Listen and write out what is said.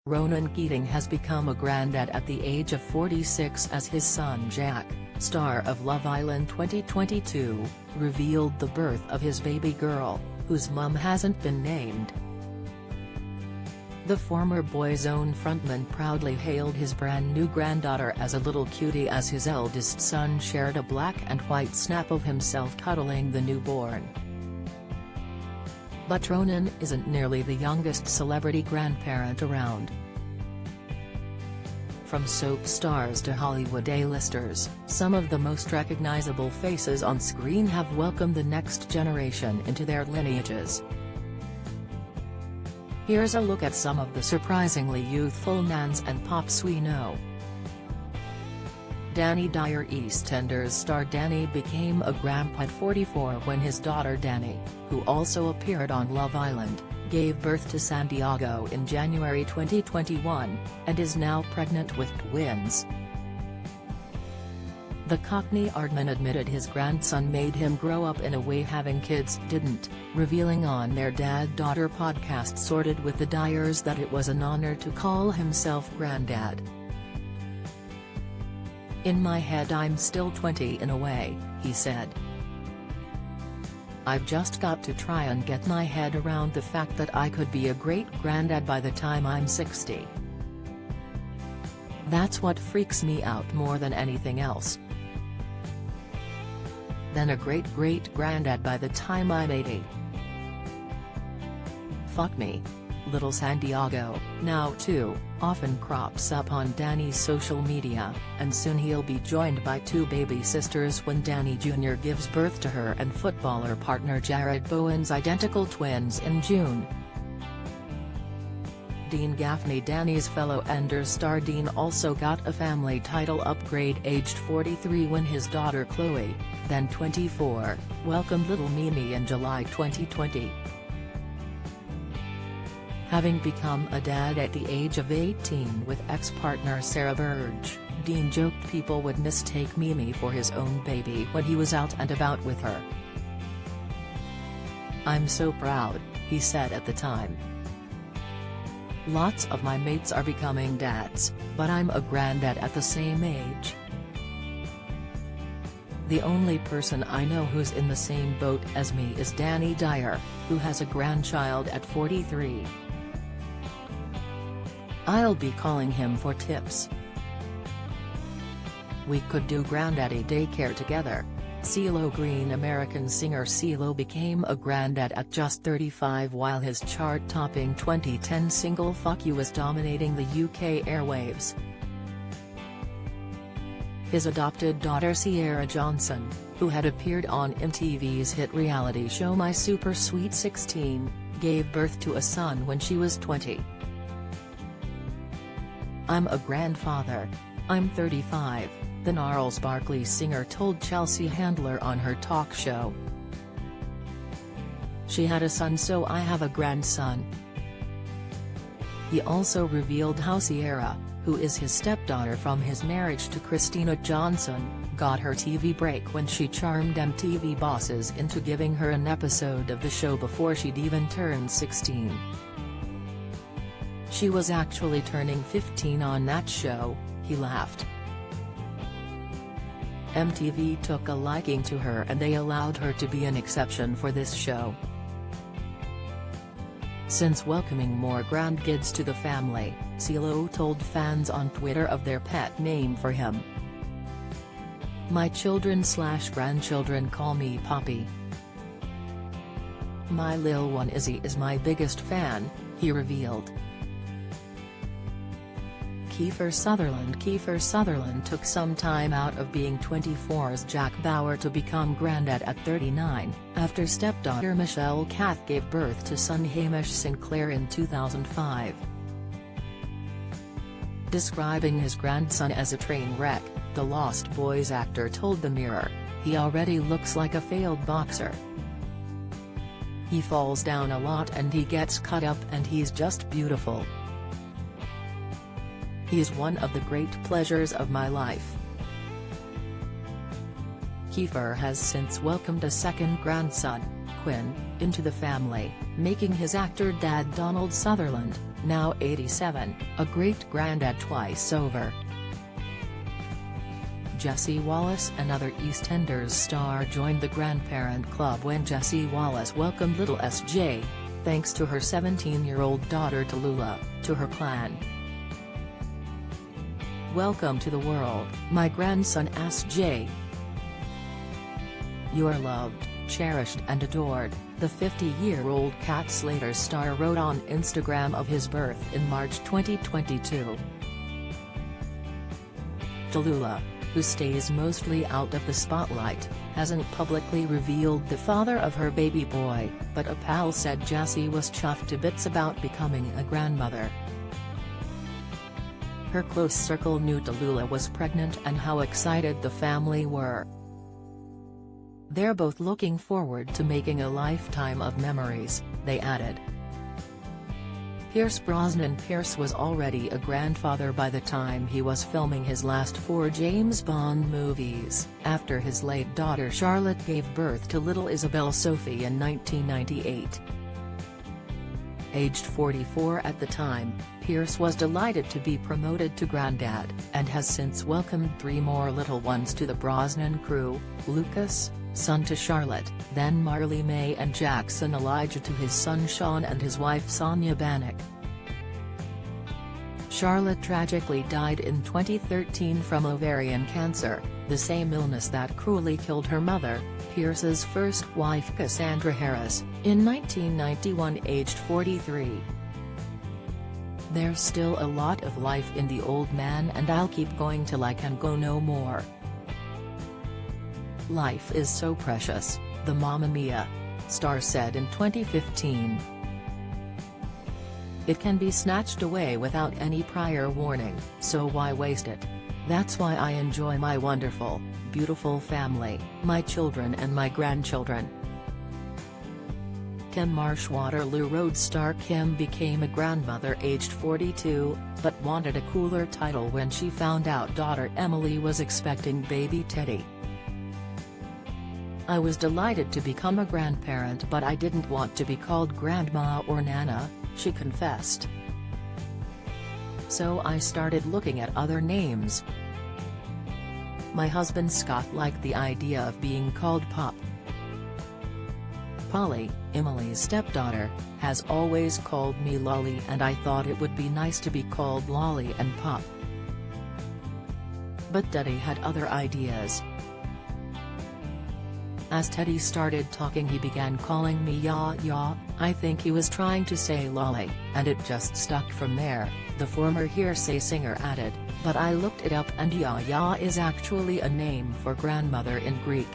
Ronan Keating has become a granddad at the age of 46 as his son Jack, star of Love Island 2022, revealed the birth of his baby girl, whose mum hasn't been named. The former Boyzone frontman proudly hailed his brand new granddaughter as a little cutie as his eldest son shared a black and white snap of himself cuddling the newborn. But Ronan isn't nearly the youngest celebrity grandparent around. From soap stars to Hollywood A-listers, some of the most recognizable faces on screen have welcomed the next generation into their lineages. Here's a look at some of the surprisingly youthful nans and pops we know. Danny Dyer. EastEnders star Danny became a grandpa at 44 when his daughter Danny, who also appeared on Love Island, gave birth to Santiago in January 2021, and is now pregnant with twins. The Cockney Aardman admitted his grandson made him grow up in a way having kids didn't, revealing on their Dad-Daughter podcast Sorted with the Dyers that it was an honor to call himself granddad. "In my head I'm still 20 in a way," he said. "I've just got to try and get my head around the fact that I could be a great granddad by the time I'm 60. That's what freaks me out more than anything else. Then a great-great-granddad by the time I'm 80. Fuck me." Little Santiago, now 2, often crops up on Danny's social media, and soon he'll be joined by 2 baby sisters when Danny Jr. gives birth to her and footballer partner Jared Bowen's identical twins in June. Dean Gaffney. Danny's fellow Enders star Dean also got a family title upgrade aged 43 when his daughter Chloe, then 24, welcomed little Mimi in July 2020. Having become a dad at the age of 18 with ex-partner Sarah Burge, Dean joked people would mistake Mimi for his own baby when he was out and about with her. "I'm so proud," he said at the time. "Lots of my mates are becoming dads, but I'm a granddad at the same age. The only person I know who's in the same boat as me is Danny Dyer, who has a grandchild at 43. I'll be calling him for tips. We could do granddaddy daycare together." CeeLo Green. American singer CeeLo became a granddad at just 35 while his chart-topping 2010 single Fuck You was dominating the UK airwaves. His adopted daughter Sierra Johnson, who had appeared on MTV's hit reality show My Super Sweet 16, gave birth to a son when she was 20. "I'm a grandfather. I'm 35, the Gnarls Barkley singer told Chelsea Handler on her talk show. "She had a son, so I have a grandson." He also revealed how Sierra, who is his stepdaughter from his marriage to Christina Johnson, got her TV break when she charmed MTV bosses into giving her an episode of the show before she'd even turned 16. "She was actually turning 15 on that show," he laughed. MTV took a liking to her and they allowed her to be an exception for this show. Since welcoming more grandkids to the family, CeeLo told fans on Twitter of their pet name for him. "My children/grandchildren call me Poppy. My lil one Izzy is my biggest fan," he revealed. Kiefer Sutherland took some time out of being 24's Jack Bauer to become granddad at 39, after stepdaughter Michelle Cath gave birth to son Hamish Sinclair in 2005. Describing his grandson as a train wreck, the Lost Boys actor told The Mirror, "He already looks like a failed boxer. He falls down a lot and he gets cut up and he's just beautiful. He's one of the great pleasures of my life." Kiefer has since welcomed a second grandson, Quinn, into the family, making his actor dad Donald Sutherland, now 87, a great-granddad twice over. Jessie Wallace, another EastEnders star, joined the grandparent club when Jessie Wallace welcomed little SJ, thanks to her 17-year-old daughter Tallulah, to her clan. "Welcome to the world, my grandson SJ. You are loved, cherished and adored," the 50-year-old Cat Slater star wrote on Instagram of his birth in March 2022. Tallulah, who stays mostly out of the spotlight, hasn't publicly revealed the father of her baby boy, but a pal said Jessie was chuffed to bits about becoming a grandmother. Her close circle knew Tallulah was pregnant and how excited the family were. "They're both looking forward to making a lifetime of memories," they added. Pierce Brosnan Pierce was already a grandfather by the time he was filming his last 4 James Bond movies, after his late daughter Charlotte gave birth to little Isabel Sophie in 1998. Aged 44 at the time, Pierce was delighted to be promoted to granddad, and has since welcomed 3 more little ones to the Brosnan crew: Lucas, son to Charlotte, then Marley May and Jackson Elijah to his son Sean and his wife Sonia Bannock. Charlotte tragically died in 2013 from ovarian cancer, the same illness that cruelly killed her mother, Pierce's first wife Cassandra Harris, in 1991, aged 43. "There's still a lot of life in the old man, and I'll keep going till I can go no more. Life is so precious," the Mamma Mia! Star said in 2015. "It can be snatched away without any prior warning, so why waste it? That's why I enjoy my wonderful, beautiful family, my children and my grandchildren." Kim Marsh-Waterloo Road star Kim became a grandmother aged 42, but wanted a cooler title when she found out daughter Emily was expecting baby Teddy. "I was delighted to become a grandparent, but I didn't want to be called grandma or nana," she confessed. "So I started looking at other names. My husband Scott liked the idea of being called Pop. Polly, Emily's stepdaughter, has always called me Lolly, and I thought it would be nice to be called Lolly and Pop. But Daddy had other ideas. As Teddy started talking, he began calling me Ya. I think he was trying to say Lolly, and it just stuck from there," the former Hearsay singer added, "but I looked it up and Ya is actually a name for grandmother in Greek.